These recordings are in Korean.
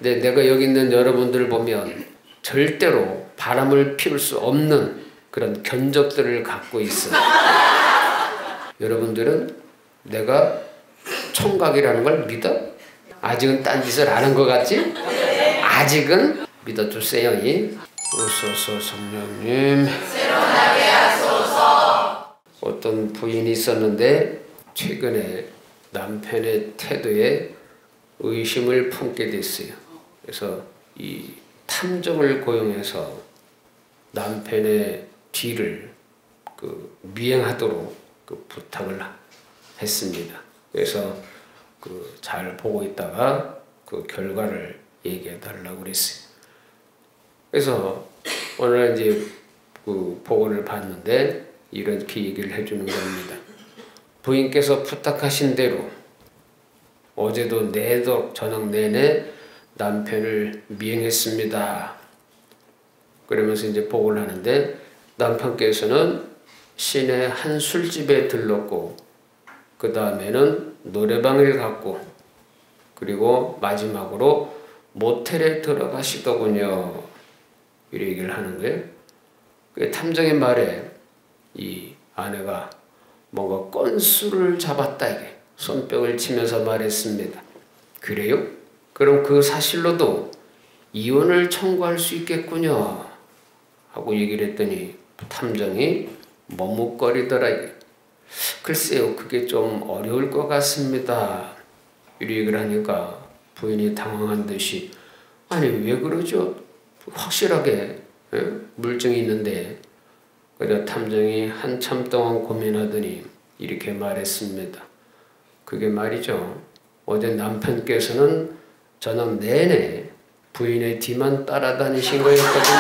근데 내가 여기 있는 여러분들을 보면 절대로 바람을 피울 수 없는 그런 견적들을 갖고 있어. 여러분들은 내가 총각이라는 걸 믿어? 아직은 딴짓을 안 한 것 같지? 아직은 믿어주세요. 오소서 성령님 새로나게 하소서. 어떤 부인이 있었는데 최근에 남편의 태도에 의심을 품게 됐어요. 그래서 이 탐정을 고용해서 남편의 뒤를 미행하도록 부탁을 했습니다. 그래서 잘 보고 있다가 그 결과를 얘기해 달라고 그랬어요. 그래서 오늘 이제 보고를 봤는데 이렇게 얘기를 해주는 겁니다. 부인께서 부탁하신 대로 어제도 내도 저녁 내내 남편을 미행했습니다. 그러면서 이제 보고를 하는데 남편께서는 시내 한 술집에 들렀고 그 다음에는 노래방을 갔고 그리고 마지막으로 모텔에 들어가시더군요. 이렇게 얘기를 하는 거예요. 그 탐정의 말에 이 아내가 뭔가 건수를 잡았다 이게 손뼉을 치면서 말했습니다. 그래요? 그럼 그 사실로도 이혼을 청구할 수 있겠군요. 하고 얘기를 했더니 탐정이 머뭇거리더라 이게. 글쎄요, 그게 좀 어려울 것 같습니다. 이렇게 얘기를 하니까 부인이 당황한 듯이 아니 왜 그러죠? 확실하게 물증이 있는데. 그래서 탐정이 한참 동안 고민하더니 이렇게 말했습니다. 그게 말이죠. 어제 남편께서는 저녁 내내 부인의 뒤만 따라다니신 거였거든요.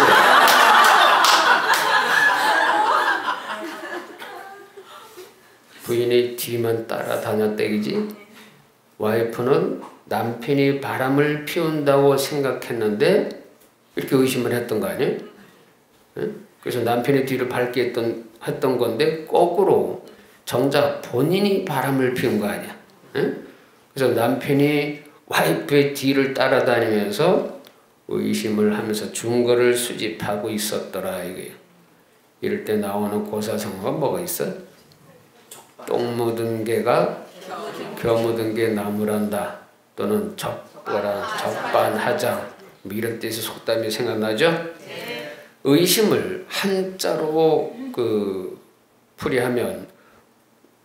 부인의 뒤만 따라다녔대기지. 와이프는 남편이 바람을 피운다고 생각했는데 이렇게 의심을 했던 거 아니에요? 그래서 남편의 뒤를 밟게 했던 건데 거꾸로 정작 본인이 바람을 피운 거 아니야. 그래서 남편이 와이프의 뒤를 따라다니면서 의심을 하면서 증거를 수집하고 있었더라 이게. 이럴 때 나오는 고사성어가 뭐가 있어? 똥 묻은 개가 겨 묻은 개 나무란다. 또는 적반하장 뭐 이런 뜻의 속담이 생각나죠? 네. 의심을 한자로 풀이하면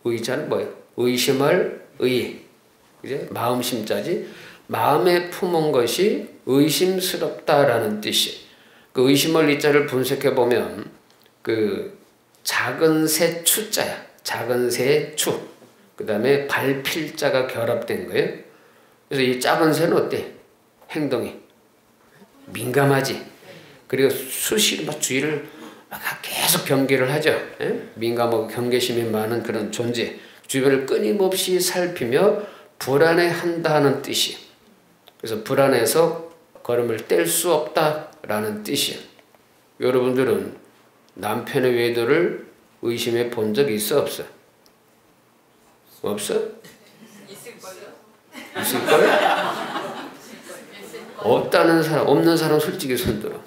의자는 뭐예요? 의심할 의, 그죠? 마음 심자지. 마음에 품은 것이 의심스럽다라는 뜻이. 그 의심할 이자를 분석해 보면 작은 새 추자야. 작은 새 추. 그 다음에 발필자가 결합된 거예요. 그래서 이 작은 새는 어때? 행동이 민감하지. 그리고 수시로 주의를 계속 경계를 하죠. 민감하고 경계심이 많은 그런 존재. 주변을 끊임없이 살피며 불안해한다는 뜻이. 그래서 불안해서 걸음을 뗄 수 없다라는 뜻이에요. 여러분들은 남편의 외도를 의심해 본 적이 있어 없어? 없어? 있을걸요? 있을걸요? 없다는 사람, 없는 사람 솔직히 손들어.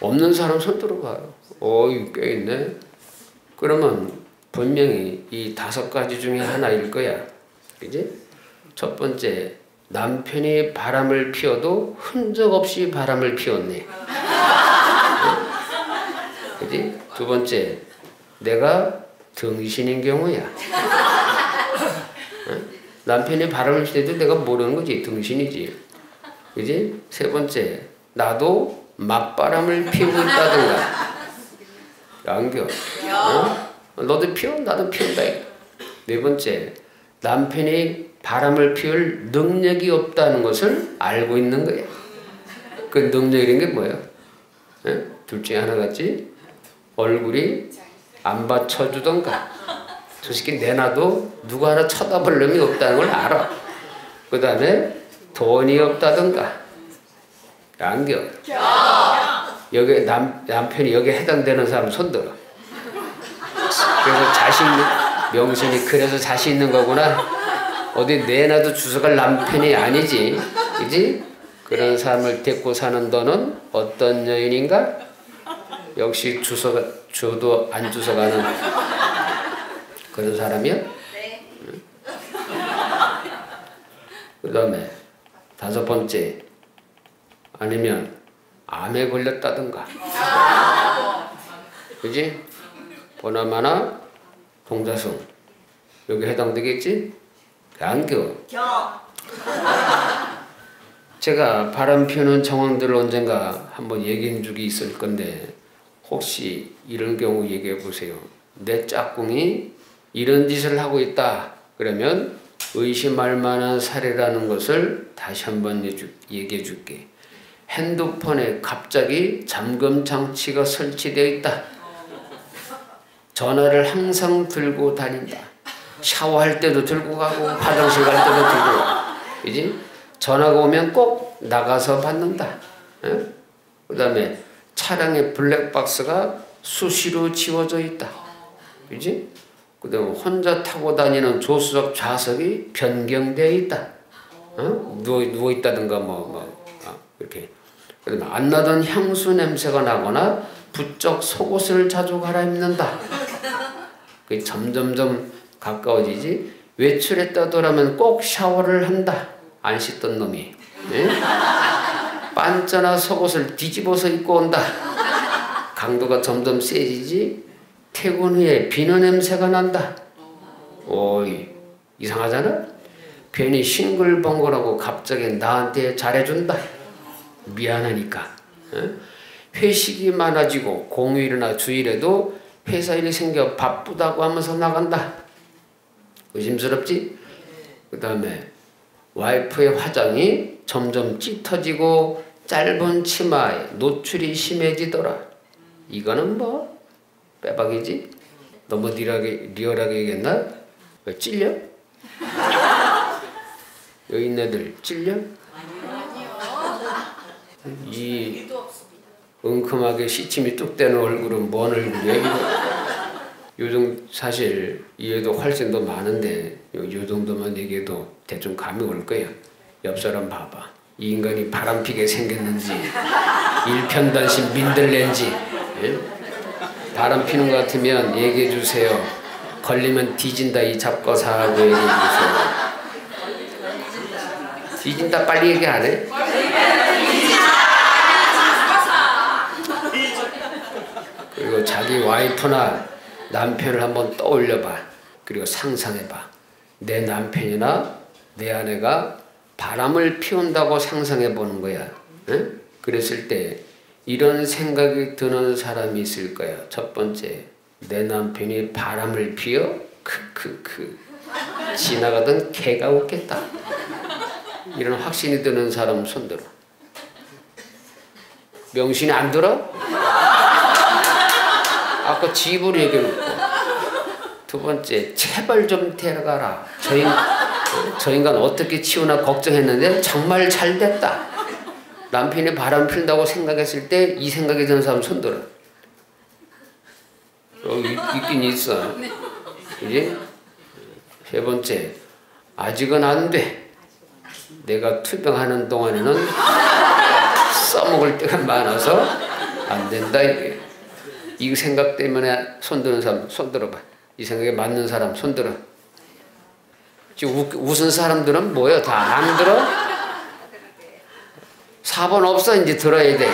없는 사람 손들어 봐요. 어이 꽤 있네. 그러면 분명히 이 5가지 중에 하나일 거야. 그지? 첫 번째, 남편이 바람을 피워도 흔적 없이 바람을 피웠네. 그지? 두 번째, 내가 등신인 경우야. 남편이 바람을 피워도 내가 모르는 거지. 등신이지. 그지? 세 번째, 나도 맞바람을 피우고 있다든가. 안겨. 너도 피워? 나도 피운다. 네 번째, 남편이 바람을 피울 능력이 없다는 것을 알고 있는 거예요. 그 능력이란 게 뭐예요? 둘 중에 하나같이 얼굴이 안 받쳐주던가. 솔직히 내놔도 누구 하나 쳐다볼 놈이 없다는 걸 알아. 그 다음에 돈이 없다던가. 안겨. 여기 남편이 여기에 해당되는 사람 손들어. 그래서 명신이 그래서 자신 있는 거구나. 어디 내놔도 주워갈 남편이 아니지. 그지? 그런 사람을 데리고 사는 너는 어떤 여인인가? 역시 주도 안 주워가는 그런 사람이야? 네. 그 다음에 5번째, 아니면 암에 걸렸다든가, 그지? 보나마나 동자승 여기 해당되겠지? 안겨. 제가 바람 피우는 정황들을 언젠가 한번 얘기한 적이 있을 건데, 혹시 이런 경우 얘기해 보세요. 내 짝꿍이 이런 짓을 하고 있다 그러면 의심할 만한 사례라는 것을 다시 한번 얘기해 줄게. 핸드폰에 갑자기 잠금 장치가 설치되어 있다. 전화를 항상 들고 다닌다. 샤워할 때도 들고 가고 화장실 갈 때도 들고 가고, 그지? 전화가 오면 꼭 나가서 받는다. 그 다음에 차량의 블랙박스가 수시로 지워져 있다. 그지? 그 다음에 혼자 타고 다니는 조수석 좌석이 변경되어 있다. 누워있다든가 이렇게. 그 다음에 안 나던 향수 냄새가 나거나 부쩍 속옷을 자주 갈아입는다. 그게 점점점 가까워지지. 외출했다더라면 꼭 샤워를 한다. 안 씻던 놈이. 빤짜나 속옷을 뒤집어서 입고 온다. 강도가 점점 세지지. 퇴근 후에 비누 냄새가 난다. 오이, 이상하잖아? 괜히 싱글벙글하고 갑자기 나한테 잘해준다. 미안하니까. 회식이 많아지고 공휴일이나 주일에도 회사 일이 생겨 바쁘다고 하면서 나간다. 의심스럽지? 그 다음에 와이프의 화장이 점점 짙어지고 짧은 치마에 노출이 심해지더라. 이거는 뭐 빼박이지? 너무 리얼하게 얘기했나? 왜 찔려? 여기 있는 애들 찔려? 이 은큼하게 시침이 뚝 떼는 얼굴은 뭔 얼굴이야? 요즘 사실 이해도 훨씬 더 많은데 요 정도만 얘기해도 대충 감이 올 거야. 옆 사람 봐봐. 이 인간이 바람피게 생겼는지 일편단심 민들렌지, 예? 바람 피는 것 같으면 얘기해 주세요. 걸리면 뒤진다 이 잡거사하고 얘기해 주세요. 뒤진다 빨리 얘기 안 해? 그리고 자기 와이프나 남편을 한번 떠올려봐. 그리고 상상해봐. 내 남편이나 내 아내가 바람을 피운다고 상상해보는 거야. 응? 그랬을 때 이런 생각이 드는 사람이 있을 거야. 첫 번째, 내 남편이 바람을 피워? 크크크. 지나가던 개가 웃겠다. 이런 확신이 드는 사람 손들어. 명신이 안 들어? 아까 집으로 얘기해놓고. 두 번째, 제발 좀 데려가라. 저 인간 어떻게 치우나 걱정했는데 정말 잘 됐다. 남편이 바람 필다고 생각했을 때 이 생각이 드는 사람 손들어. 있긴 있어. 그지? 세 번째, 아직은 안 돼. 내가 투병하는 동안에는 써먹을 때가 많아서 안 된다 이게. 이 생각 때문에 손드는 사람 손들어봐. 이 생각에 맞는 사람 손들어. 지금 웃은 사람들은 뭐야? 다 안 들어? 4번 없어. 이제 들어야 돼.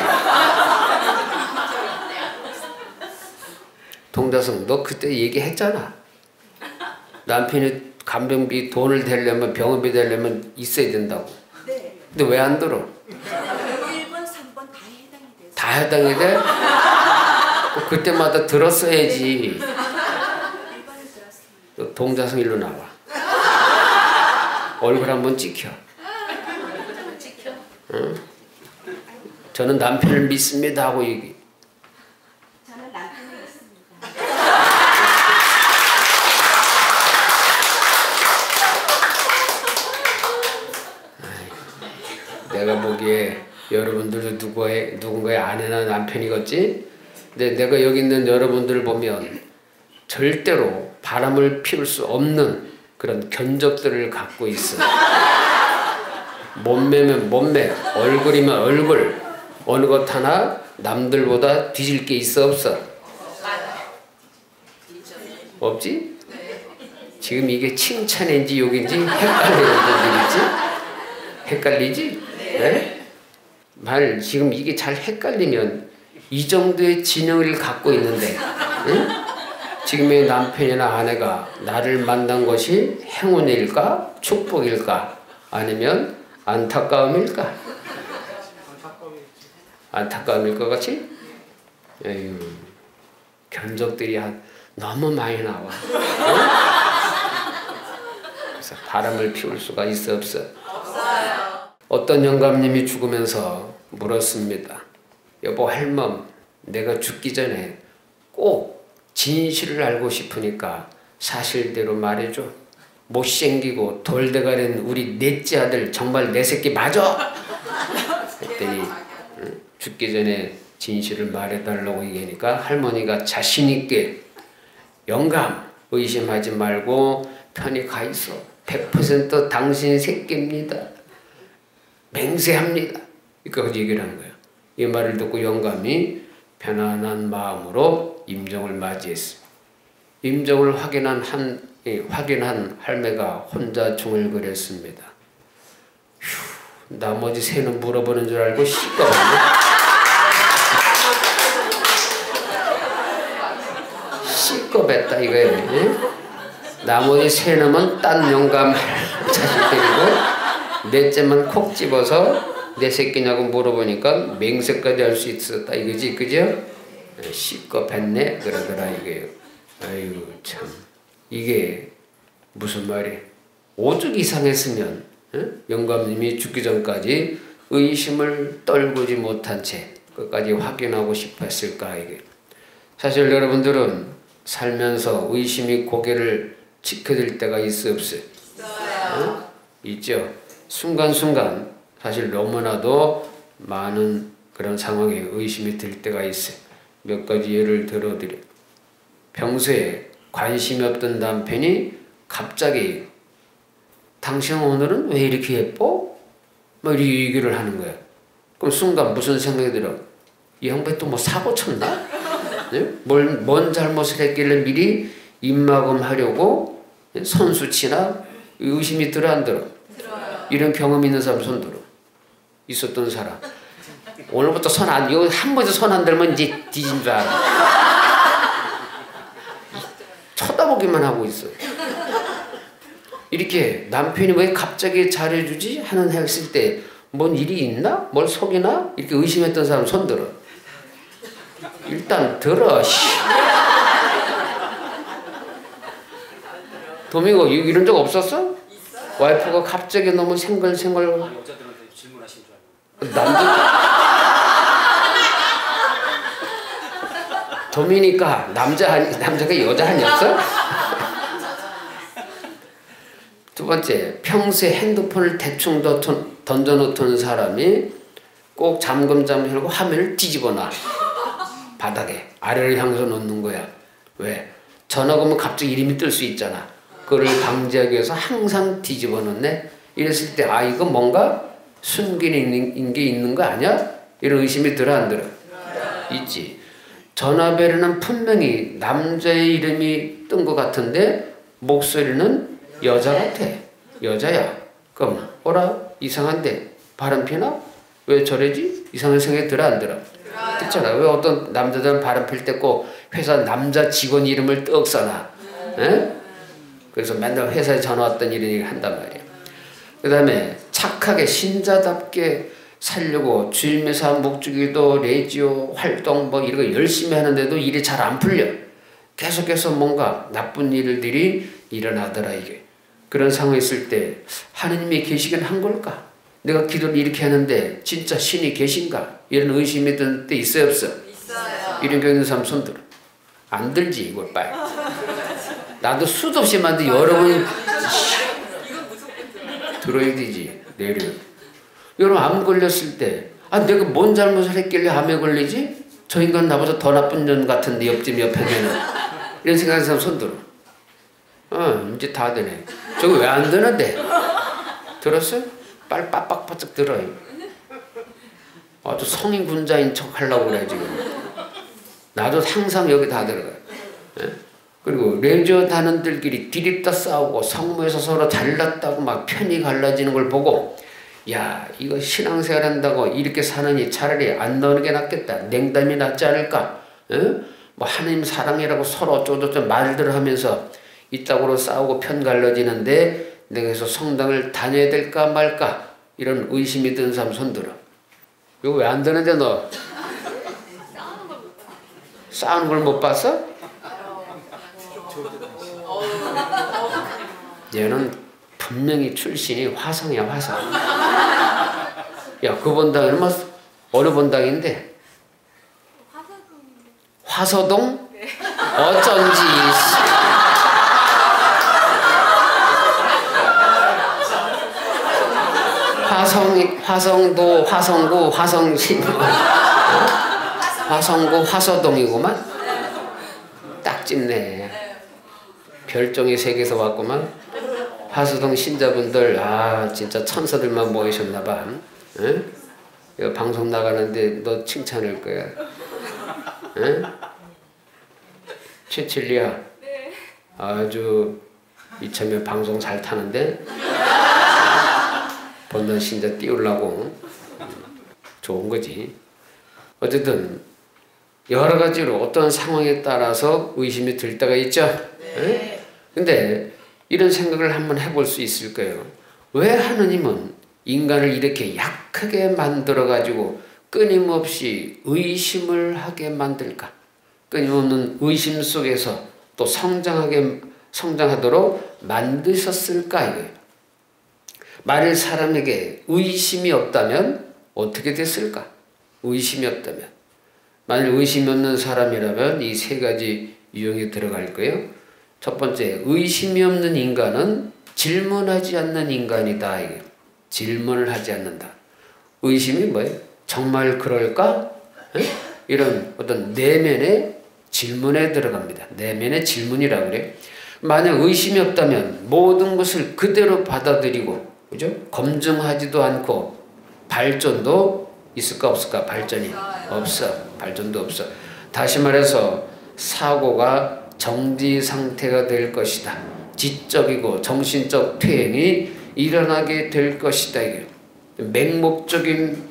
동자승, 너 그때 얘기했잖아. 남편이 간병비 돈을 대려면 병원비 대려면 있어야 된다고. 네. 근데 왜 안 들어? 1번, 3번 다 해당이 돼요. 다 해당이 돼? 그때마다 들었어야지. 1번을 들었습니다. 너 동자승 일로 나와. 얼굴 한번 찍혀. 응? 저는 남편을 믿습니다 하고 얘기. 저는 남편이 있습니다. 내가 보기에 여러분들도 누군가의 아내나 남편이겠지? 근데 내가 여기 있는 여러분들을 보면 절대로 바람을 피울 수 없는 그런 견적들을 갖고 있어. 몸매면 몸매, 얼굴이면 얼굴. 어느 것 하나 남들보다 뒤질 게 있어 없어? 없지? 지금 이게 칭찬인지 욕인지 헷갈리는 분들이지? 헷갈리지? 네? 말 지금 이게 잘 헷갈리면 이 정도의 지능을 갖고 있는데 응? 지금의 남편이나 아내가 나를 만난 것이 행운일까? 축복일까? 아니면 안타까움일까? 안타까움일 것 같이? 에휴, 견적들이 너무 많이 나와. 응? 그래서 바람을 피울 수가 있어 없어? 없어요. 어떤 영감님이 죽으면서 물었습니다. 여보 할멈, 내가 죽기 전에 꼭 진실을 알고 싶으니까 사실대로 말해줘. 못생기고 돌대가리는 우리 넷째 아들 정말 내 새끼 맞아? 했더니 죽기 전에 진실을 말해달라고 얘기하니까 할머니가 자신있게 영감 의심하지 말고 편히 가 있어. 100% 당신 새끼입니다. 맹세합니다. 이렇게 얘기를 한 거예요. 이 말을 듣고 영감이 편안한 마음으로 임종을 맞이했습니다. 임종을 확인한 할매가 혼자 중얼거렸습니다. 휴, 나머지 새는 물어보는 줄 알고 시꺼먼네. 시꺼맸다 이거예요. 예? 나머지 세 놈은 딴 영감 자식들이고 넷째만 콕 집어서 내 새끼냐고 물어보니까 맹세까지 할 수 있었다 이거지, 그죠? 시꺼했네 그러더라 이게요. 아이고 참 이게 무슨 말이에요? 오죽 이상했으면 영감님이 죽기 전까지 의심을 떨구지 못한 채 끝까지 확인하고 싶었을까 이게. 사실 여러분들은 살면서 의심이 고개를 치켜들 때가 있어 없어요? 있어요. 있죠. 순간순간 사실 너무나도 많은 그런 상황에 의심이 들 때가 있어요. 몇 가지 예를 들어드려. 평소에 관심이 없던 남편이 갑자기 당신 오늘은 왜 이렇게 예뻐? 뭐 이렇게 얘기를 하는 거야. 그럼 순간 무슨 생각이 들어? 이 양반이 또 뭐 사고 쳤나? 네? 뭔 잘못을 했길래 미리 입막음하려고 선수치나 의심이 들어 안 들어? 들어요. 이런 경험 있는 사람 손 들어. 있었던 사람. 오늘부터 손 안, 이거 한 번도 손 안 들면 이제 뒤진 줄 알아. 쳐다보기만 하고 있어. 이렇게 남편이 왜 갑자기 잘해주지? 하는 했을 때 뭔 일이 있나? 뭘 속이나? 이렇게 의심했던 사람 손 들어. 일단 들어. 도미고 이런 적 없었어? 와이프가 갑자기 너무 생글생글. 여자들한테 질문하신 줄 알고. 도미니까 남자가 여자 아니었어? 두 번째, 평소에 핸드폰을 대충 던져놓던 사람이 꼭 잠금 열고 화면을 뒤집어 놔. 바닥에 아래를 향해서 놓는 거야. 왜? 전화가 오면 갑자기 이름이 뜰 수 있잖아. 그걸 방지하기 위해서 항상 뒤집어 놓네. 이랬을 때 아 이거 뭔가 숨기는 게 있는 거 아니야? 이런 의심이 들어 안 들어? 있지. 전화벨에는 분명히 남자의 이름이 뜬 것 같은데 목소리는 여자 같아. 여자야. 그럼 어라? 이상한데 바람피나? 왜 저래지? 이상한 생각이 들어 안 들어? 그렇잖아. 왜 어떤 남자들은 바람필 때 꼭 회사 남자 직원 이름을 떡 써놔. 에? 그래서 맨날 회사에 전화 왔던 이런 얘기를 한단 말이야. 그 다음에 착하게 신자답게 살려고 주일미사, 묵주기도, 레지오, 활동 뭐 이런 거 열심히 하는데도 일이 잘 안 풀려. 계속해서 뭔가 나쁜 일들이 일어나더라 이게. 그런 상황이 있을 때 하느님이 계시긴 한 걸까? 내가 기도를 이렇게 하는데 진짜 신이 계신가? 이런 의심이 들 때 있어요 없어? 있어요. 이런 경우 있는 사람 손 들어. 안 들지 이걸 빨리. 나도 수도 없이 만든 여러 번 들어야 되지. 내려. 여러분 암 걸렸을 때 아 내가 뭔 잘못을 했길래 암에 걸리지? 저 인간 나보다 더 나쁜 년 같은데 옆집 옆에는 이런 생각하는 사람 손 들어. 이제 다 되네. 저거 왜 안 되는데? 들었어? 빨리 빡빡빡 들어요. 아주 성인 군자인 척 하려고 그래 지금. 나도 항상 여기 다 들어가요. 예? 그리고 레저 단원들끼리 디립다 싸우고 성모에서 서로 잘났다고 막 편이 갈라지는 걸 보고 야 이거 신앙생활 한다고 이렇게 사느니 차라리 안 나오는 게 낫겠다. 냉담이 낫지 않을까. 예? 뭐 하나님 사랑이라고 서로 어쩌고저쩌고 말들 하면서 이따구로 싸우고 편 갈라지는데 내가 그래서 성당을 다녀야 될까 말까 이런 의심이 든 사람 손들어. 이거 왜 안 되는데 너? 싸우는 걸 못 봤어? 얘는 분명히 출신이 화성이야 화성. 야 그 본당 얼마 어느 본당인데? 화서동? 어쩐지 화성도 화성구 화성시 화성구 화서동이구만. 딱 찝네. 별종이 세계에서 왔구만. 화서동 신자분들 아 진짜 천사들만 모이셨나봐. 응? 이거 방송 나가는데 너 칭찬할 거야. 응? 최칠리야. 네. 아주 이참에 방송 잘 타는데 본당 신자 띄우려고 좋은 거지. 어쨌든 여러 가지로 어떤 상황에 따라서 의심이 들 때가 있죠. 네. 근데 이런 생각을 한번 해볼 수 있을 거예요. 왜 하느님은 인간을 이렇게 약하게 만들어 가지고 끊임없이 의심을 하게 만들까? 끊임없는 의심 속에서 또 성장하도록 만드셨을까 이거예요. 만일 사람에게 의심이 없다면 어떻게 됐을까? 의심이 없다면. 만일 의심이 없는 사람이라면 이 세 가지 유형에 들어갈 거예요. 첫 번째, 의심이 없는 인간은 질문하지 않는 인간이다. 이게. 질문을 하지 않는다. 의심이 뭐예요? 정말 그럴까? 에? 이런 어떤 내면의 질문에 들어갑니다. 내면의 질문이라고 그래요. 만약 의심이 없다면 모든 것을 그대로 받아들이고, 그죠? 검증하지도 않고 발전도 있을까 없을까? 발전이 없어. 발전도 없어. 다시 말해서 사고가 정지 상태가 될 것이다. 지적이고 정신적 퇴행이 일어나게 될 것이다. 이게 맹목적인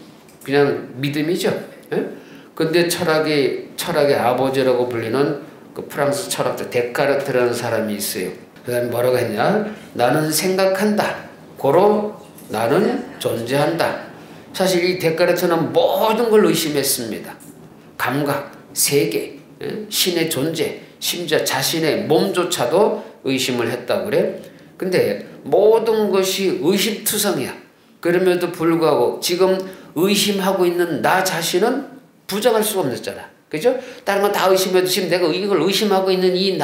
그냥 믿음이죠. 예? 근데 철학의 아버지라고 불리는 그 프랑스 철학자 데카르트라는 사람이 있어요. 그 다음에 뭐라고 했냐? 나는 생각한다. 고로 나는 존재한다. 사실 이 데카르트는 모든 걸 의심했습니다. 감각, 세계, 신의 존재, 심지어 자신의 몸조차도 의심을 했다고 그래. 근데 모든 것이 의심투성이야. 그럼에도 불구하고 지금 의심하고 있는 나 자신은 부정할 수가 없었잖아. 그죠? 다른 건 다 의심해도 지금 내가 이걸 의심하고 있는 이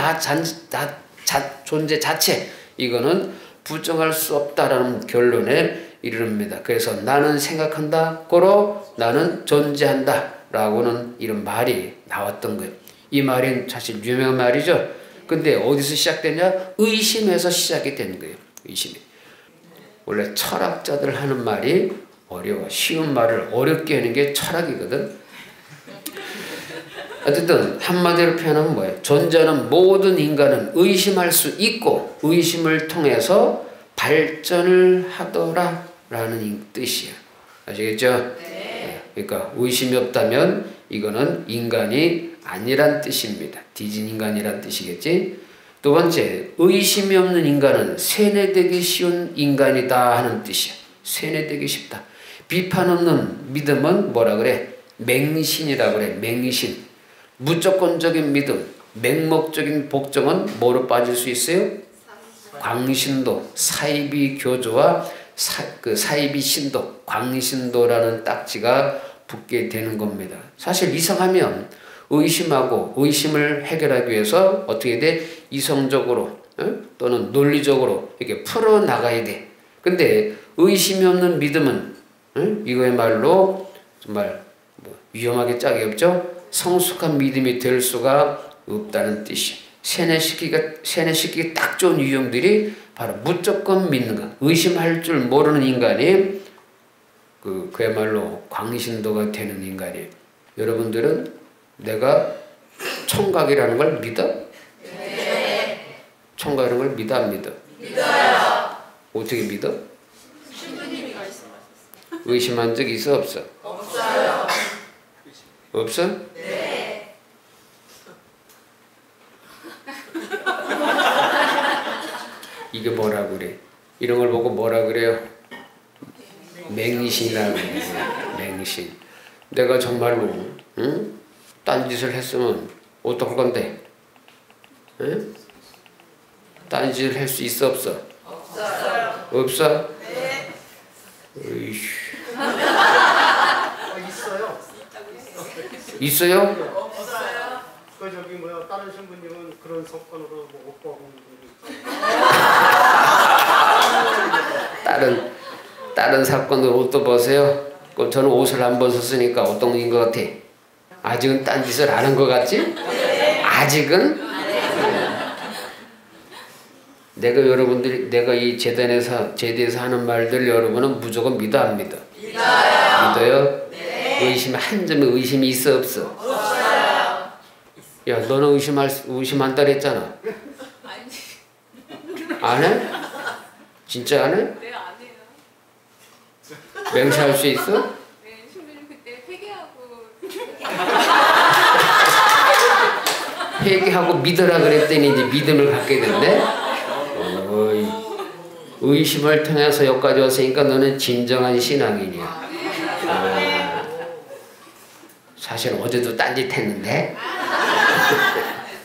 존재 자체, 이거는 부정할 수 없다라는 결론에 이릅니다. 그래서 나는 생각한다. 고로 나는 존재한다. 라고는 이런 말이 나왔던 거예요. 이 말은 사실 유명한 말이죠. 근데 어디서 시작되냐? 의심에서 시작이 된 거예요. 의심이. 원래 철학자들 하는 말이 어려워. 쉬운 말을 어렵게 하는 게 철학이거든. 어쨌든 한마디로 표현하면 뭐예요? 존재하는 모든 인간은 의심할 수 있고 의심을 통해서 발전을 하더라 라는 뜻이에요. 아시겠죠? 네. 그러니까 의심이 없다면 이거는 인간이 아니란 뜻입니다. 뒤진 인간이란 뜻이겠지. 두 번째, 의심이 없는 인간은 세뇌되기 쉬운 인간이다 하는 뜻이야. 세뇌되기 쉽다. 비판 없는 믿음은 뭐라 그래? 맹신이라 그래. 맹신. 무조건적인 믿음, 맹목적인 복종은 뭐로 빠질 수 있어요? 광신도, 사이비 교조와 사이비 신도, 광신도라는 딱지가 붙게 되는 겁니다. 사실 이성하면 의심하고 의심을 해결하기 위해서 어떻게 돼? 이성적으로 또는 논리적으로 이렇게 풀어나가야 돼. 근데 의심이 없는 믿음은 이거야말로 정말 위험하게 짝이 없죠? 성숙한 믿음이 될 수가 없다는 뜻이야. 세뇌시키기 딱 좋은 유형들이 바로 무조건 믿는 것. 의심할 줄 모르는 인간이 그야말로 광신도가 되는 인간이에요. 여러분들은 내가 총각이라는 걸 믿어? 네. 총각이라는 걸 믿어 안 믿어? 믿어요. 어떻게 믿어? 신부님이 말씀하셨어요. 의심한 적 있어 없어? 없어요. 없어? 네. 이게 뭐라 그래? 이런 걸 보고 뭐라 그래요? 맹신이라고 그래요. 맹신. 내가 정말로 응? 딴짓을 했으면 어떡할 건데? 응? 딴짓을 할 수 있어 없어? 없어요. 없어? 네. 으이씨. 있어요. 있어요? 없어요. 그 저기 뭐야 다른 신부님은 그런 성건으로 뭐 오빠하고 다른 사건으로 옷도 보세요. 그럼 저는 옷을 안 벗었으니까 어떤 인 것 같아? 아직은 딴짓을 안 한 것 같지? 아직은? 내가 이 제대에서 하는 말들 여러분은 무조건 믿어 안 믿어? 믿어요. 믿어요? 네. 의심 한 점에 의심이 있어 없어? 없어요. 야, 너는 의심한다 그랬잖아. 안 해? 진짜 안 해? 네, 안 해요. 맹세할 수 있어? 네, 신부님 그때 회개하고 회개하고 믿어라 그랬더니 이제 믿음을 갖게 됐네? 어이, 의심을 통해서 여기까지 왔으니까 너는 진정한 신앙인이야. 사실 어제도 딴짓 했는데?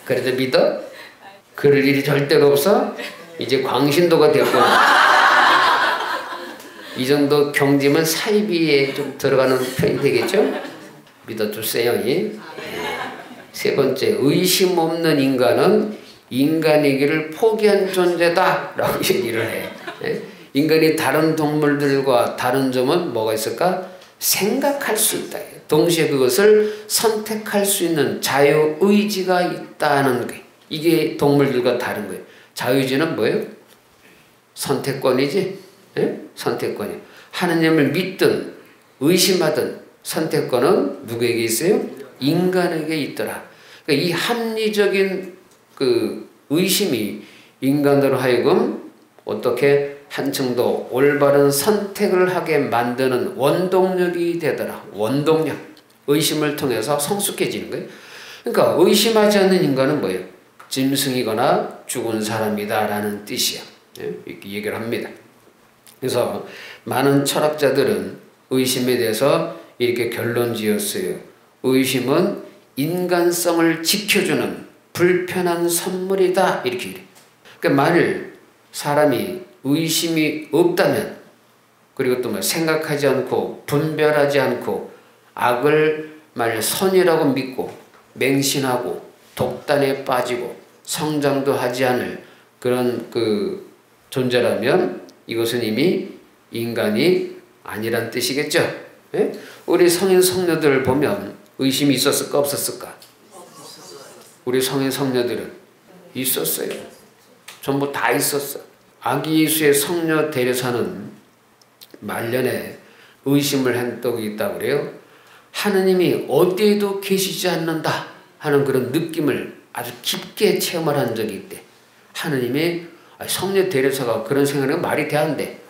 그래도 믿어? 그럴 일이 절대로 없어? 이제 광신도가 됐구나. 이 정도 경지면 사이비에 좀 들어가는 편이 되겠죠? 믿어주세요. 세 번째, 의심 없는 인간은 인간이기를 포기한 존재다 라고 얘기를 해. 인간이 다른 동물들과 다른 점은 뭐가 있을까? 생각할 수 있다. 동시에 그것을 선택할 수 있는 자유의지가 있다는 게, 이게 동물들과 다른 거예요. 자유의지는 뭐예요? 선택권이지. 선택권이. 하느님을 믿든 의심하든 선택권은 누구에게 있어요? 인간에게 있더라. 그러니까 이 합리적인 그 의심이 인간으로 하여금 어떻게 한층 더 올바른 선택을 하게 만드는 원동력이 되더라. 원동력. 의심을 통해서 성숙해지는 거예요. 그러니까 의심하지 않는 인간은 뭐예요? 짐승이거나 죽은 사람이다 라는 뜻이야. 이렇게 얘기를 합니다. 그래서 많은 철학자들은 의심에 대해서 이렇게 결론 지었어요. 의심은 인간성을 지켜주는 불편한 선물이다. 이렇게 이래. 그러니까 만일 사람이 의심이 없다면, 그리고 또 뭐 생각하지 않고 분별하지 않고 악을 만일 선이라고 믿고 맹신하고 독단에 빠지고 성장도 하지 않을 그런 그 존재라면 이것은 이미 인간이 아니란 뜻이겠죠. 예? 우리 성인 성녀들을 보면 의심이 있었을까 없었을까? 우리 성인 성녀들은 있었어요. 전부 다 있었어. 아기 예수의 성녀 데레사는 말년에 의심을 한 적이 있다고 그래요. 하느님이 어디에도 계시지 않는다 하는 그런 느낌을 아주 깊게 체험을 한 적이 있대. 하느님이, 성녀 데레사가 그런 생각은 말이 돼 안 돼.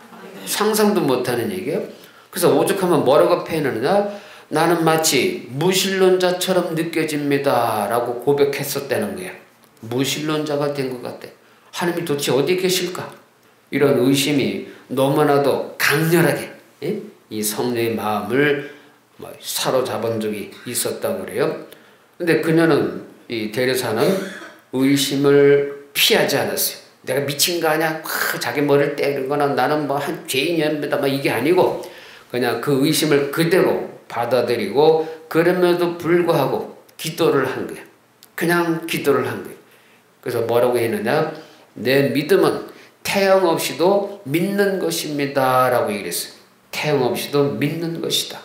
상상도 못하는 얘기예요. 그래서 오죽하면 뭐라고 표현하느냐? 나는 마치 무신론자처럼 느껴집니다 라고 고백했었다는 거야. 무신론자가 된 것 같아. 하나님이 도대체 어디 계실까? 이런 의심이 너무나도 강렬하게 이 성녀의 마음을 사로잡은 적이 있었다고 그래요. 근데 그녀는, 이 데레사는 의심을 피하지 않았어요. 내가 미친 거 아니야? 자기 머리를 때리는 거나 나는 뭐 한 죄인이었습니다. 이게 아니고 그냥 그 의심을 그대로 받아들이고 그럼에도 불구하고 기도를 한 거야. 그냥 기도를 한 거야. 그래서 뭐라고 했느냐? 내 믿음은 태형 없이도 믿는 것입니다 라고 얘기했어요. 태형 없이도 믿는 것이다.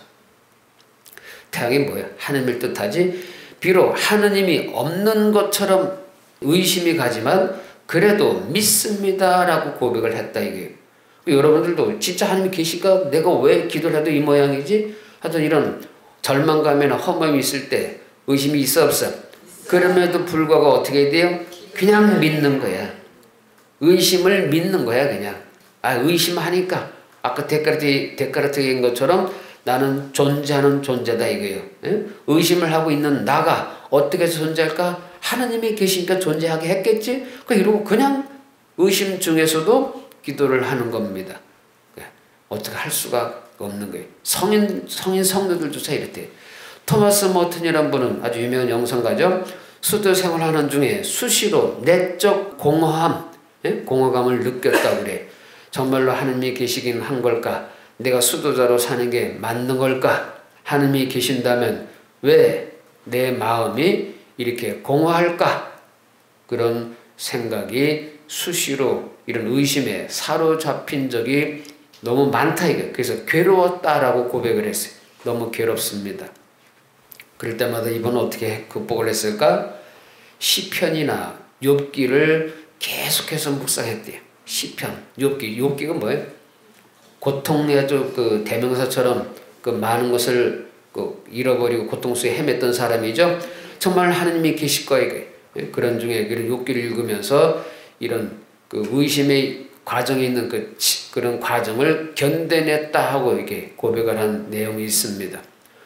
태형이 뭐야? 하느님을 뜻하지? 비록 하느님이 없는 것처럼 의심이 가지만 그래도 믿습니다 라고 고백을 했다 이게. 여러분들도 진짜 하나님이 계실까? 내가 왜 기도를 해도 이 모양이지? 하여튼 이런 절망감이나 허무함이 있을 때 의심이 있어 없어? 그럼에도 불구하고 어떻게 돼요? 그냥 믿는 거야. 의심을 믿는 거야 그냥. 의심하니까 아까 데카르트인 것처럼 나는 존재하는 존재다 이거예요. 예? 의심을 하고 있는 나가 어떻게 해서 존재할까? 하나님이 계시니까 존재하게 했겠지? 이러고 그냥 의심 중에서도 기도를 하는 겁니다. 어떻게 할 수가 없는 거예요. 성인 성도들조차 이랬대요. 토마스 머튼이라는 분은 아주 유명한 영성가죠. 수도 생활하는 중에 수시로 내적 공허함, 공허감을 느꼈다고 그래. 정말로 하나님이 계시긴 한 걸까? 내가 수도자로 사는 게 맞는 걸까? 하나님이 계신다면 왜 내 마음이 이렇게 공허할까? 그런 생각이 수시로 이런 의심에 사로잡힌 적이 너무 많다 이거예요. 그래서 괴로웠다라고 고백을 했어요. 너무 괴롭습니다. 그럴 때마다 이번은 어떻게 극복을 했을까? 시편이나 욥기를 계속해서 묵상했대요. 시편, 욥기가 뭐예요? 고통의 그 대명사처럼 그 많은 것을 잃어버리고 고통 속에 헤맸던 사람이죠. 정말 하나님이 계실 거예요. 그런 중에 욥기를 읽으면서 이런 그 의심의 과정에 있는 그런 과정을 견뎌냈다 하고 이렇게 고백을 한 내용이 있습니다.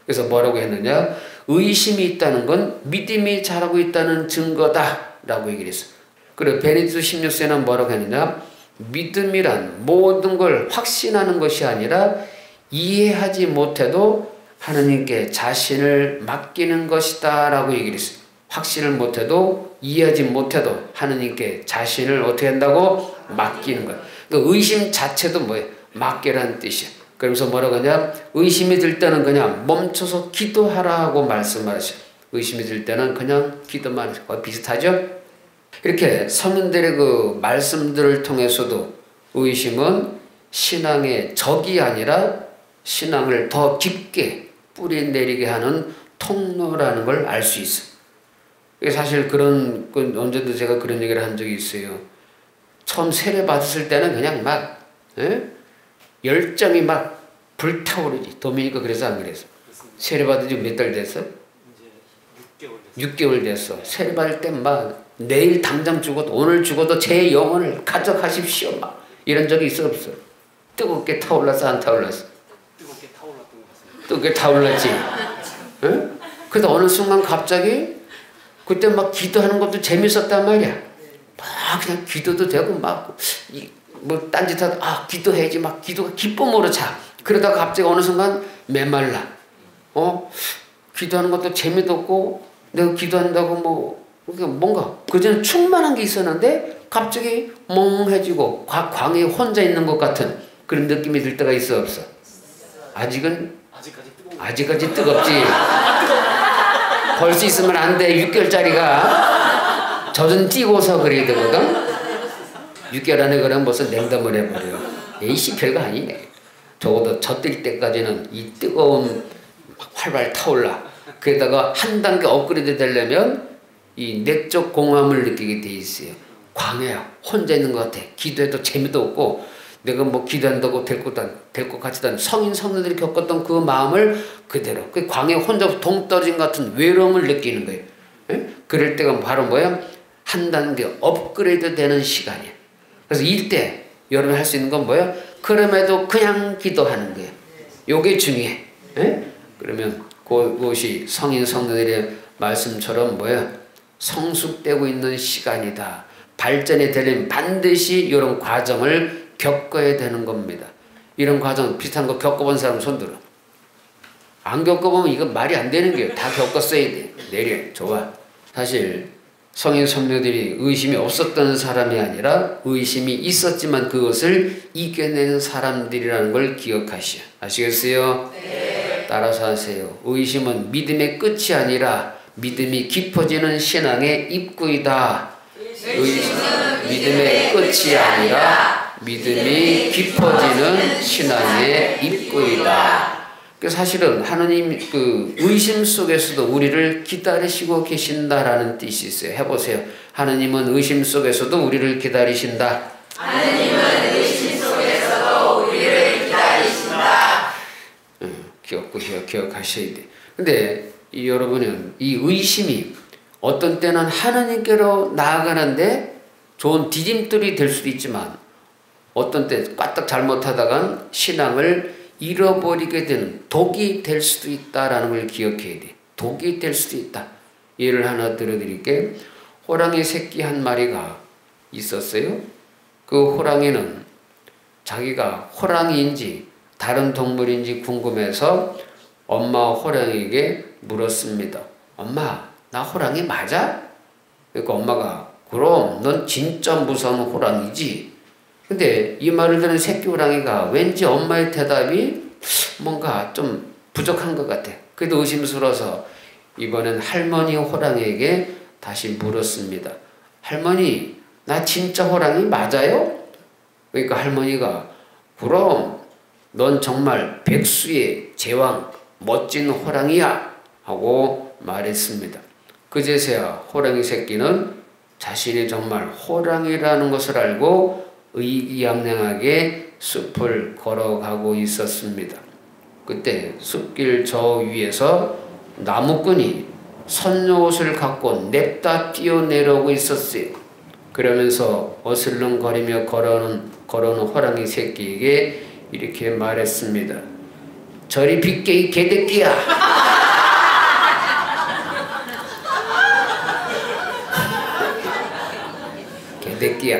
그래서 뭐라고 했느냐? 의심이 있다는 건 믿음이 자라고 있다는 증거다라고 얘기를 했어요. 그리고 베네딕토 16세는 뭐라고 했느냐? 믿음이란 모든 걸 확신하는 것이 아니라 이해하지 못해도 하나님께 자신을 맡기는 것이다 라고 얘기를 했어요. 확신을 못해도 이해하지 못해도 하나님께 자신을 어떻게 한다고? 맡기는 거예요. 그러니까 의심 자체도 뭐예요? 맡기라는 뜻이에요. 그러면서 뭐라고 하냐? 의심이 들 때는 그냥 멈춰서 기도하라고 말씀하셔요. 의심이 들 때는 그냥 기도만 하셔요. 비슷하죠? 이렇게 성인들의 그 말씀들을 통해서도 의심은 신앙의 적이 아니라 신앙을 더 깊게 뿌리 내리게 하는 통로라는 걸 알 수 있어요. 사실 그런 언제도 제가 그런 얘기를 한 적이 있어요. 처음 세례 받았을 때는 그냥 막 열정이 막 불타오르지. 도미니카 그래서 안 그랬어? 세례 받은 지 몇 달 됐어? 이제 6개월 됐어. 세례 받을 때 막 내일 당장 죽어도 오늘 죽어도 제 영혼을 가져가십시오. 막 이런 적이 있어 없어? 뜨겁게 타올랐어 안 타올랐어? 뜨겁게 타올랐던 것 같습니다. 뜨겁게 타올랐지. 응? 그래서 어느 순간 갑자기 그때 막 기도하는 것도 재밌었단 말이야. 막 그냥 기도도 되고 막 뭐 딴짓하다 기도해야지 막 기도가 기쁨으로 차. 그러다가 갑자기 어느 순간 메말라. 기도하는 것도 재미도 없고 내가 기도한다고 뭔가 그전에 충만한 게 있었는데 갑자기 멍해지고 광에 혼자 있는 것 같은 그런 느낌이 들 때가 있어 없어? 아직까지 뜨겁지. 벌써 있으면 안 돼. 6개월짜리가 젖은 띄고서 그래야 되거든. 6개월 안에 그러면 벌써 냉담을 해버려. 에이씨 별거 아니네. 적어도 젖들 때까지는 이 뜨거운 활발 타올라. 그러다가 한 단계 업그레이드 되려면 이 내적 공허함을 느끼게 돼 있어요. 광해야. 혼자 있는 것 같아. 기도해도 재미도 없고 내가 뭐 기도한다고 될 것 같지도 않은 성인 성도들이 겪었던 그 마음을 그대로 그 광해 혼자 동떨어진 같은 외로움을 느끼는 거예요. 예? 그럴 때가 바로 뭐야? 한 단계 업그레이드 되는 시간이야. 그래서 이때 여러분이 할 수 있는 건 뭐야? 그럼에도 그냥 기도하는 거예요. 요게 중요해. 예? 그러면 그것이 성인 성도들의 말씀처럼 뭐야? 성숙되고 있는 시간이다. 발전이 되려면 반드시 이런 과정을 겪어야 되는 겁니다. 이런 과정 비슷한 거 겪어본 사람 손들어. 안 겪어보면 이거 말이 안 되는 거예요. 다 겪었어야 돼. 내려. 좋아. 사실 성인 성도들이 의심이 없었던 사람이 아니라 의심이 있었지만 그것을 이겨내는 사람들이라는 걸 기억하시오. 아시겠어요? 네. 따라서 하세요. 의심은 믿음의 끝이 아니라 믿음이 깊어지는 신앙의 입구이다. 의심은 믿음의 끝이 아니라 믿음이 깊어지는 신앙의 입구이다. 사실은 하나님 그 의심 속에서도 우리를 기다리시고 계신다라는 뜻이 있어요. 해보세요. 하나님은 의심 속에서도 우리를 기다리신다. 하나님은 의심 속에서도 기억하셔야 돼. 근데 여러분은 이 의심이 어떤 때는 하나님께로 나아가는데 좋은 디딤돌이 될 수도 있지만 어떤 때 까딱 잘못하다간 신앙을 잃어버리게 되는 독이 될 수도 있다라는 걸 기억해야 돼. 독이 될 수도 있다. 예를 하나 들어드릴게. 호랑이 새끼 한 마리가 있었어요. 그 호랑이는 자기가 호랑이인지 다른 동물인지 궁금해서 엄마 호랑이에게 물었습니다. 엄마, 나 호랑이 맞아? 그러니까 엄마가 그럼 넌 진짜 무서운 호랑이지. 근데 이 말을 들은 새끼 호랑이가 왠지 엄마의 대답이 뭔가 좀 부족한 것 같아. 그래도 의심스러워서 이번엔 할머니 호랑이에게 다시 물었습니다. 할머니, 나 진짜 호랑이 맞아요? 그러니까 할머니가 그럼 넌 정말 백수의 제왕 멋진 호랑이야 하고 말했습니다. 그제서야 호랑이 새끼는 자신이 정말 호랑이라는 것을 알고 의기양양하게 숲을 걸어가고 있었습니다. 그때 숲길 저 위에서 나무꾼이 선녀옷을 갖고 냅다 뛰어내려오고 있었어요. 그러면서 어슬렁거리며 걸어오는 호랑이 새끼에게 이렇게 말했습니다. 저리 비켜 이 개새끼야.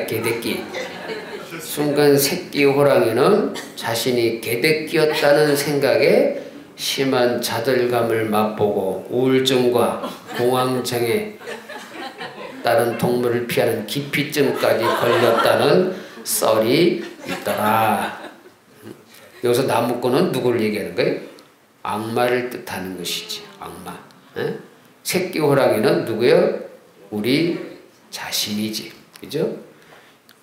개새끼. 순간 새끼 호랑이는 자신이 개새끼였다는 생각에 심한 좌절감을 맛보고 우울증과 공황장애 다른 동물을 피하는 기피증까지 걸렸다는 썰이 있더라. 여기서 나무꾼은 누구를 얘기하는 거예요? 악마를 뜻하는 것이지. 악마. 에? 새끼 호랑이는 누구예요? 우리 자신이지. 그죠?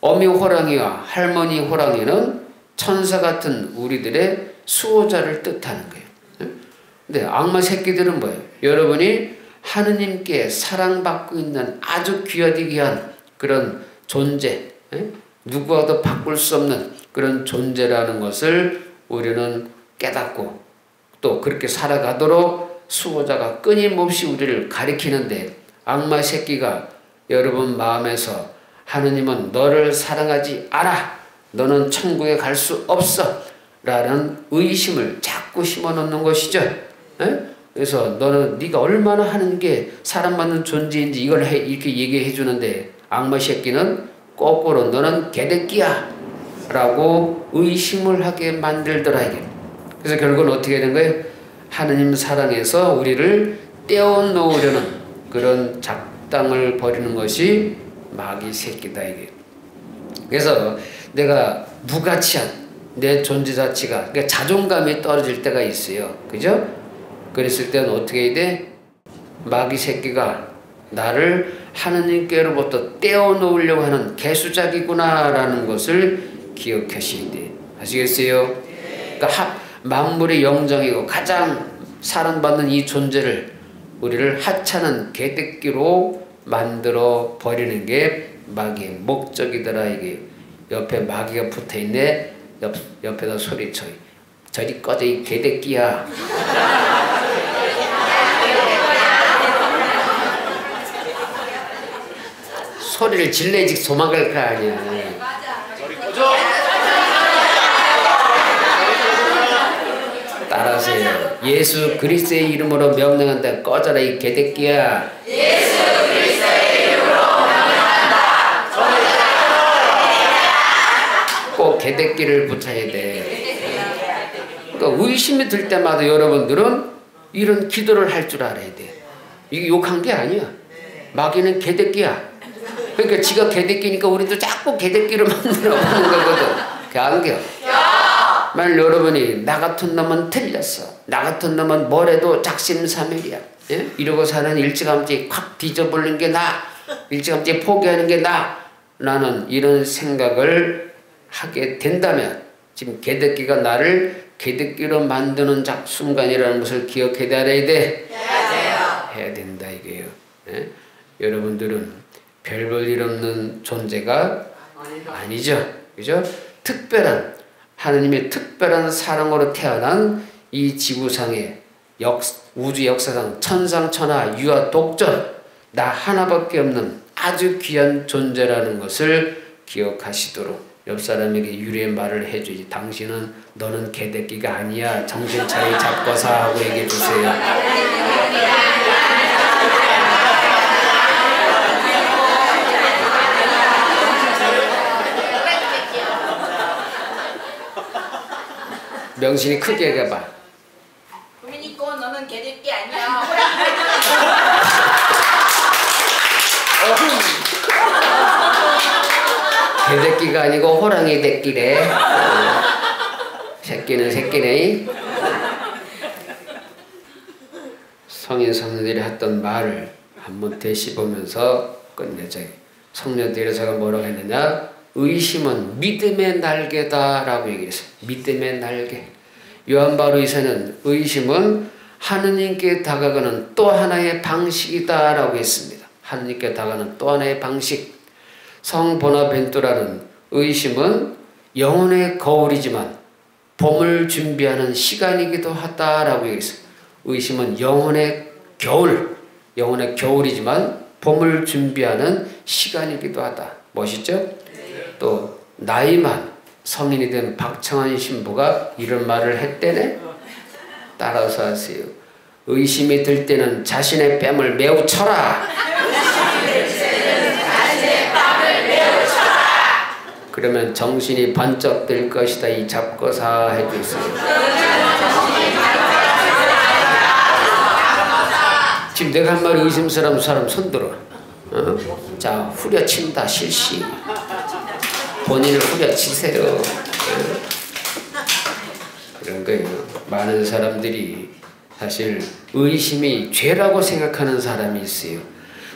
어미 호랑이와 할머니 호랑이는 천사 같은 우리들의 수호자를 뜻하는 거예요. 근데 악마 새끼들은 뭐예요? 여러분이 하느님께 사랑받고 있는 아주 귀하디 귀한 그런 존재, 누구와도 바꿀 수 없는 그런 존재라는 것을 우리는 깨닫고 또 그렇게 살아가도록 수호자가 끊임없이 우리를 가리키는데 악마 새끼가 여러분 마음에서 하느님은 너를 사랑하지 않아. 너는 천국에 갈 수 없어. 라는 의심을 자꾸 심어놓는 것이죠. 에? 그래서 너는 네가 얼마나 하느님께 사랑받는 존재인지 이걸 이렇게 얘기해 주는데 악마 새끼는 거꾸로 너는 개새끼야 라고 의심을 하게 만들더라 이게. 그래서 결국은 어떻게 된 거예요? 하느님 사랑에서 우리를 떼어놓으려는 그런 작당을 벌이는 것이 마귀 새끼다 이게. 그래서 내가 무가치한 내 존재 자체가 그러니까 자존감이 떨어질 때가 있어요. 그죠? 그랬을 때는 어떻게 해야 돼? 마귀 새끼가 나를 하느님께로부터 떼어놓으려고 하는 개수작이구나 라는 것을 기억하셔야 돼. 아시겠어요? 그러니까 만물의 영정이고 가장 사랑받는 이 존재를 우리를 하찮은 개새끼로 만들어 버리는 게 마귀의 목적이더라 이게. 옆에 마귀가 붙어있네. 옆에다 소리쳐. 저리 꺼져 이 개새끼야. 소리를 질러야지 도망갈 거 아니야. 저리 꺼져. 따라하세요. 예수 그리스도의 이름으로 명령한다. 꺼져라 이 개새끼야. 예수 그리스도의 이름으로 명령한다. 꼭 개새끼를 붙여야 돼. 그러니까 의심이 들 때마다 여러분들은 이런 기도를 할 줄 알아야 돼. 이게 욕한 게 아니야. 마귀는 개새끼야. 그러니까 지가 개새끼니까 우리도 자꾸 개새끼를 만들어 보는 거거든. 그 안겨. 만약 여러분이 나 같은 놈은 틀렸어. 나 같은 놈은 뭐래도 작심삼일이야. 예? 이러고 사는 일찌감치 확 뒤져버리는 게 나. 일찌감치 포기하는 게 나. 나는 이런 생각을 하게 된다면 지금 개새끼가 나를 개새끼로 만드는 순간이라는 것을 기억해야 알아야 돼. 해야 된다 이게요. 예? 여러분들은 별 볼 일 없는 존재가 아니죠. 그죠? 특별한 하느님의 특별한 사랑으로 태어난 이 지구상의 우주 역사상 천상천하 유아 독전 나 하나밖에 없는 아주 귀한 존재라는 것을 기억하시도록 옆 사람에게 유리의 말을 해주지. 당신은 너는 개새끼가 아니야. 정신 차리 잡고서 하고 얘기해 주세요. 명신이 크게 해봐. 구민이고 너는 개새끼 아니야. 개새끼가 아니고 호랑이 새끼래. 새끼는 새끼네. 성인 성녀들이 했던 말을 한번 되씹으면서 끝내자. 성녀들이 제가 뭐라고 했느냐? 의심은 믿음의 날개다라고 얘기했어요. 믿음의 날개. 요한 바로이서는 의심은 하느님께 다가가는 또 하나의 방식이다라고 했습니다. 하느님께 다가가는 또 하나의 방식. 성 보나벤투라는 의심은 영혼의 거울이지만 봄을 준비하는 시간이기도 하다라고 얘기했어요. 의심은 영혼의 겨울이지만 봄을 준비하는 시간이기도 하다. 멋있죠? 또 나이만 성인이 된 박청환 신부가 이런 말을 했대네. 따라서 하세요. 의심이 들 때는 자신의 뺨을 매우 쳐라. 그러면 정신이 번쩍 들 것이다. 이 잡고사 해주세요. 지금 내가 한 말 의심스러운 사람 손들어. 자, 후려친다. 실시. 본인을 후려치세요. 그런 거예요. 많은 사람들이 사실 의심이 죄라고 생각하는 사람이 있어요.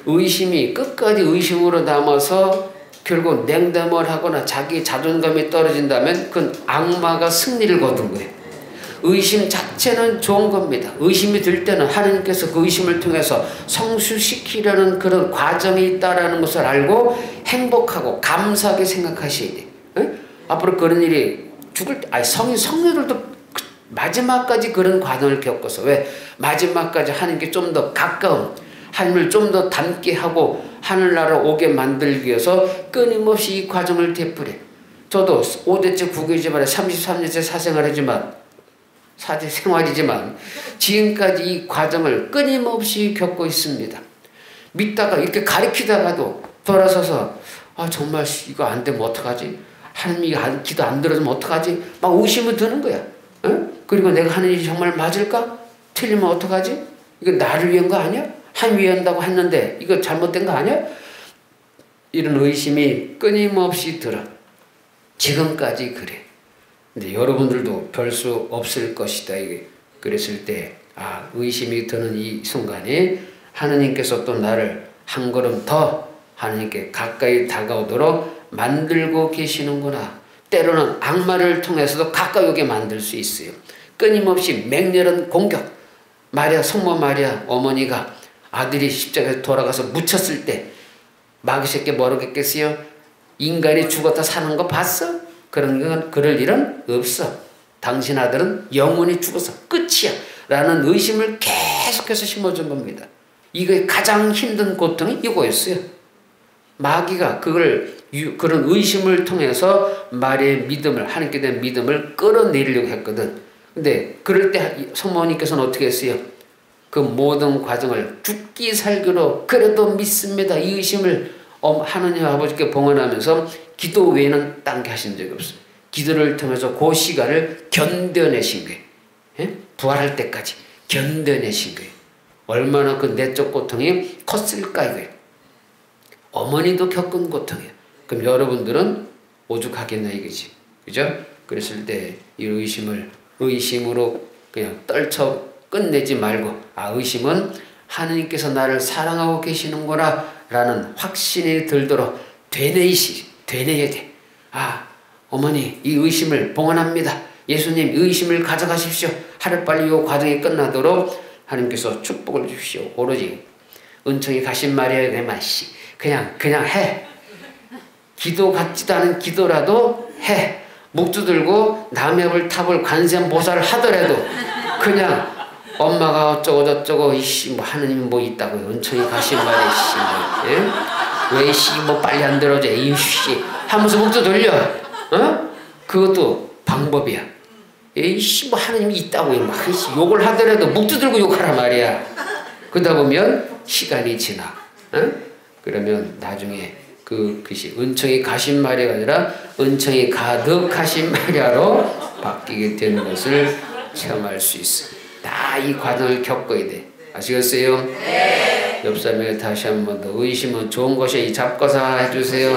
의심이 끝까지 의심으로 남아서 결국 냉담을 하거나 자기 자존감이 떨어진다면 그건 악마가 승리를 거둔 거예요. 의심 자체는 좋은 겁니다. 의심이 들 때는 하나님께서 그 의심을 통해서 성수시키려는 그런 과정이 있다는 것을 알고 행복하고 감사하게 생각하셔야 돼요. 앞으로 그런 일이 죽을 때, 성녀들도 마지막까지 그런 과정을 겪어서, 왜? 마지막까지 하나님께 좀 더 가까운, 하나님을 좀 더 닮게 하고 하늘나라 오게 만들기 위해서 끊임없이 이 과정을 되풀이. 저도 5대째 국유집안에 33년째 사생활이지만 지금까지 이 과정을 끊임없이 겪고 있습니다. 믿다가 이렇게 가르치다가도 돌아서서 정말 이거 안 되면 어떡하지? 하나님이 기도 안 들어주면 어떡하지? 막 의심이 드는 거야. 그리고 내가 하는 일이 정말 맞을까? 틀리면 어떡하지? 이거 나를 위한 거 아니야? 하나님 위한다고 했는데 이거 잘못된 거 아니야? 이런 의심이 끊임없이 들어. 지금까지 그래. 근데 여러분들도 별 수 없을 것이다. 이게 그랬을 때 의심이 드는 이 순간에 하느님께서 또 나를 한 걸음 더 하느님께 가까이 다가오도록 만들고 계시는구나. 때로는 악마를 통해서도 가까이 오게 만들 수 있어요. 끊임없이 맹렬한 공격. 성모 마리아 어머니가 아들이 십자가에 돌아가서 묻혔을 때 마귀 새끼 뭐라고 했겠어요? 인간이 죽었다 사는 거 봤어? 그럴 일은 없어. 당신 아들은 영원히 죽어서 끝이야. 라는 의심을 계속해서 심어준 겁니다. 이게 가장 힘든 고통이 이거였어요. 마귀가 그런 의심을 통해서 마리아의 믿음을, 하나님께 대한 믿음을 끌어내리려고 했거든. 근데 그럴 때 성모님께서는 어떻게 했어요? 그 모든 과정을 죽기 살기로 그래도 믿습니다. 이 의심을 하느님 아버지께 봉헌하면서 기도 외에는 딴 게 하신 적이 없어요. 기도를 통해서 그 시간을 견뎌내신 거예요. 부활할 때까지 견뎌내신 거예요. 얼마나 그 내적 고통이 컸을까 이거예요. 어머니도 겪은 고통이에요. 그럼 여러분들은 오죽하겠나 이거지. 그죠? 그랬을 때 이 의심으로 그냥 떨쳐 끝내지 말고 의심은 하느님께서 나를 사랑하고 계시는구나 라는 확신이 들도록 되뇌야 돼. 어머니 이 의심을 봉헌합니다. 예수님 의심을 가져가십시오. 하루빨리 이 과정이 끝나도록 하나님께서 축복을 주십시오. 오로지 은총이 가신 마리아의 그냥 해. 기도 같지도 않은 기도라도 해. 묵주 들고 남의 탑을 관세음보살을 하더라도 그냥 엄마가 어쩌고 저쩌고 이씨 뭐 하느님 뭐 있다고 은총이 가신 말에 씨 뭐, 예? 왜씨 뭐 빨리 안 들어줘 이씨 하면서 목도 돌려. 어? 그것도 방법이야. 에이씨 뭐 하느님이 있다고 막 욕을 하더라도 묵도 들고 욕하란 말이야. 그러다 보면 시간이 지나. 어? 그러면 나중에 그것이 은총이 가신 마리아가 아니라 은총이 가득하신 마리아로 바뀌게 되는 것을 체험할 수 있어. 다 이 과정을 겪어야 돼. 아시겠어요? 네. 옆 사람에게 다시 한 번 더 의심은 좋은 것이 잡고사 해주세요.